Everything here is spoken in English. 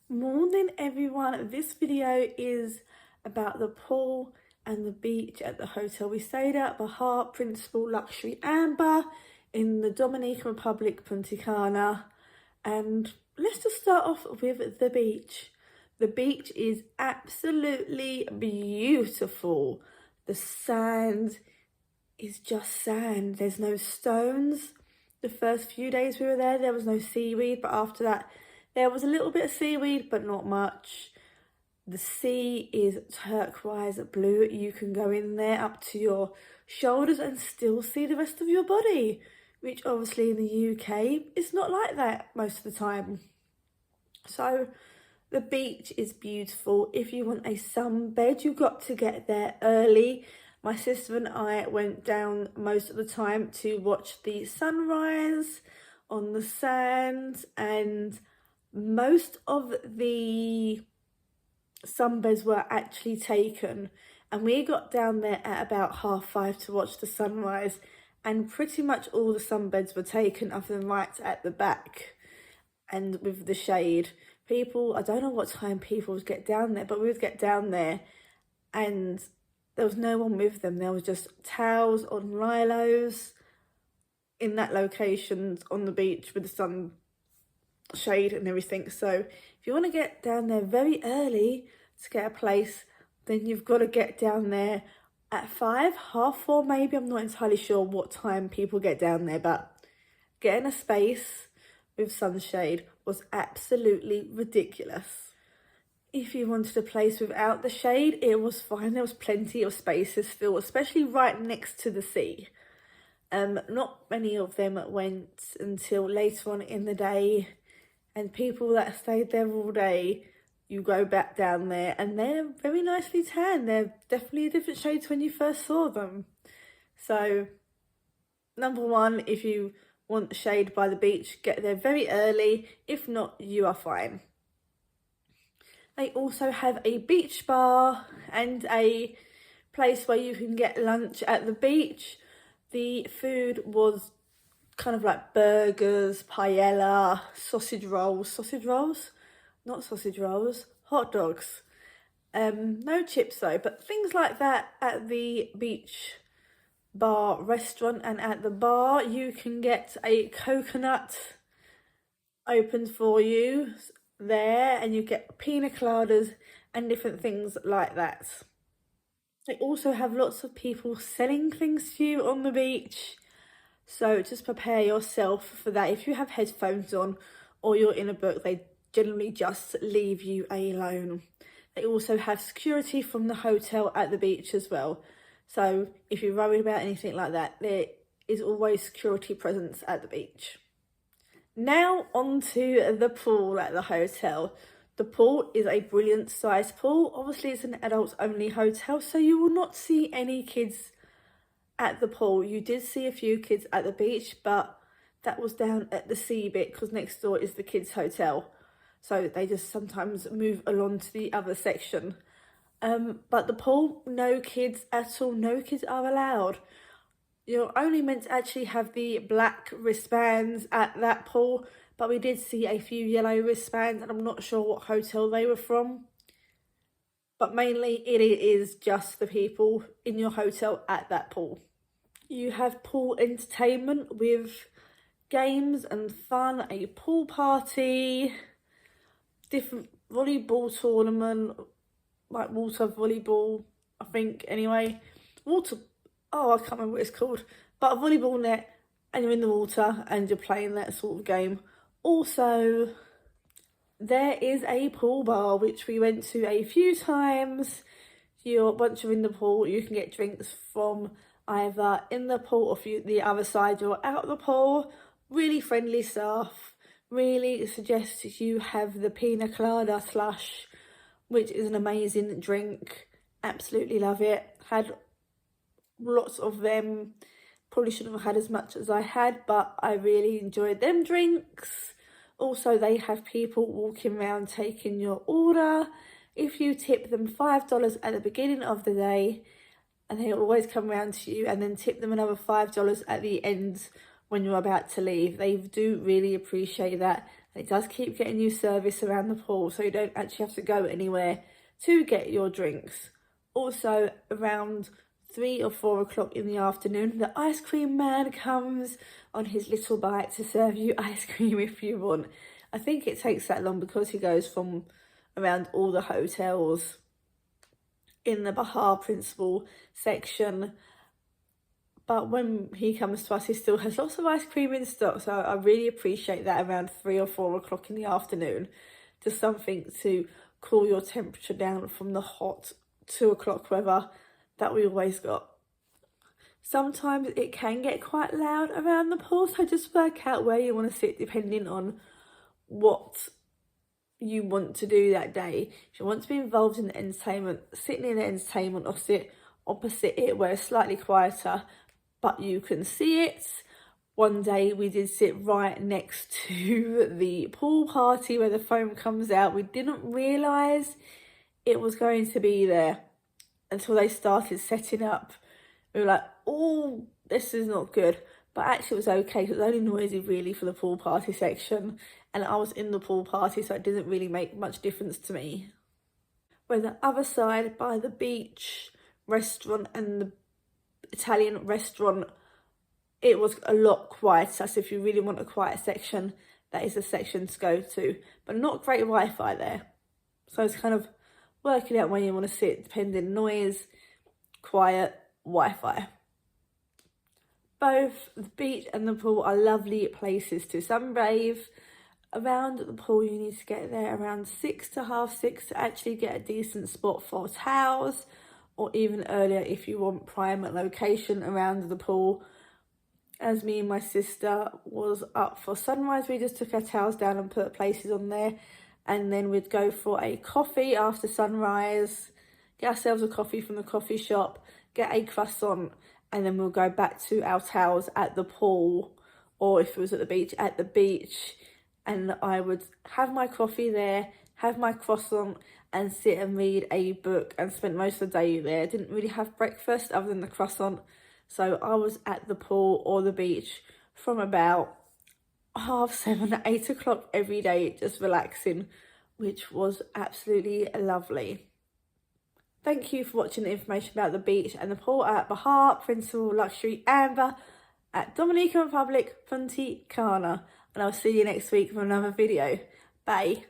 Morning everyone, this video is about the pool and the beach at the hotel we stayed at, Bahia Principe Luxury Ambar in the Dominican Republic, Punta Cana. And let's just start off with the beach. The beach is absolutely beautiful. The sand is just sand, there's no stones. The first few days we were there was no seaweed, but after that there was a little bit of seaweed, but not much. The sea is turquoise blue. You can go in there up to your shoulders and still see the rest of your body, which obviously in the UK is not like that most of the time. So the beach is beautiful. If you want a sunbed, you've got to get there early. My sister and I went down most of the time to watch the sunrise on the sands, and most of the sunbeds were actually taken, and we got down there at about 5:30 to watch the sunrise, and pretty much all the sunbeds were taken other than right at the back and with the shade. People, I don't know what time people would get down there, but we would get down there and there was no one with them. There was just towels on lilos in that location on the beach with the sun shade and everything. So if you want to get down there very early to get a place, then you've got to get down there at 5, 4:30 maybe. I'm not entirely sure what time people get down there, but getting a space with sunshade was absolutely ridiculous. If you wanted a place without the shade, it was fine. There was plenty of spaces still, especially right next to the sea. Not many of them went until later on in the day, and people that stayed there all day, you go back down there and they're very nicely tan. They're definitely a different shade to when you first saw them. So number one, if you want shade by the beach, get there very early. If not, you are fine. They also have a beach bar and a place where you can get lunch at the beach. The food was kind of like burgers, paella, sausage rolls, not sausage rolls, hot dogs. No chips though, but things like that at the beach bar restaurant. And at the bar you can get a coconut opened for you there, and you get pina coladas and different things like that. They also have lots of people selling things to you on the beach, so just prepare yourself for that. If you have headphones on or you're in a book, they generally just leave you alone. They also have security from the hotel at the beach as well, so if you're worried about anything like that, there is always security presence at the beach. Now on to the pool at the hotel. The pool is a brilliant sized pool. Obviously it's an adults only hotel, so you will not see any kids at the pool. You did see a few kids at the beach, but that was down at the sea bit because next door is the kids hotel. So they just sometimes move along to the other section. But the pool, no kids at all. No kids are allowed. You're only meant to actually have the black wristbands at that pool, but we did see a few yellow wristbands, and I'm not sure what hotel they were from. But mainly it is just the people in your hotel at that pool. You have pool entertainment with games and fun, a pool party, different volleyball tournament, like water volleyball, I think anyway. I can't remember what it's called, but a volleyball net, and you're in the water and you're playing that sort of game. Also, there is a pool bar which we went to a few times. Once you're in the pool, you can get drinks from either in the pool or the other side or out the pool. Really friendly staff. Really suggest you have the pina colada slush, which is an amazing drink. Absolutely love it. Had lots of them. Probably shouldn't have had as much as I had, but I really enjoyed them drinks. Also, they have people walking around taking your order. If you tip them $5 at the beginning of the day, and they always come around to you, and then tip them another $5 at the end when you're about to leave. They do really appreciate that, And it does keep getting you service around the pool, so you don't actually have to go anywhere to get your drinks. Also, around 3 or 4 o'clock in the afternoon, the ice cream man comes on his little bike to serve you ice cream if you want. I think it takes that long because he goes from around all the hotels in the Bahia Principe section. But when he comes to us, he still has lots of ice cream in stock. So I really appreciate that around 3 or 4 o'clock in the afternoon. Just something to cool your temperature down from the hot 2 o'clock weather that we always got. Sometimes it can get quite loud around the pool, so just work out where you want to sit depending on what you want to do that day. If you want to be involved in the entertainment, sit near the entertainment or sit opposite it where it's slightly quieter but you can see it. One day we did sit right next to the pool party where the foam comes out. We didn't realise it was going to be there until they started setting up. We were like, oh, this is not good. But actually it was okay because it was only noisy really for the pool party section. And I was in the pool party, so it didn't really make much difference to me. Where the other side, by the beach restaurant and the Italian restaurant, it was a lot quieter. So if you really want a quiet section, that is a section to go to. But not great Wi-Fi there. So it's kind of working out where you want to sit, depending noise, quiet, Wi-Fi. Both the beach and the pool are lovely places to sunbathe. Around the pool, you need to get there around 6 to half 6 to actually get a decent spot for towels, or even earlier if you want prime location around the pool. As me and my sister was up for sunrise, we just took our towels down and put places on there, and then we'd go for a coffee after sunrise, get ourselves a coffee from the coffee shop, get a croissant, and then we'll go back to our towels at the pool, or if it was at the beach, and I would have my coffee there, have my croissant, and sit and read a book and spend most of the day there. Didn't really have breakfast other than the croissant, so I was at the pool or the beach from about 7:30 to 8 o'clock every day, just relaxing, which was absolutely lovely. Thank you for watching the information about the beach and the pool at Bahia Principe Luxury Ambar at Dominican Republic, Punta Cana. And I'll see you next week for another video. Bye.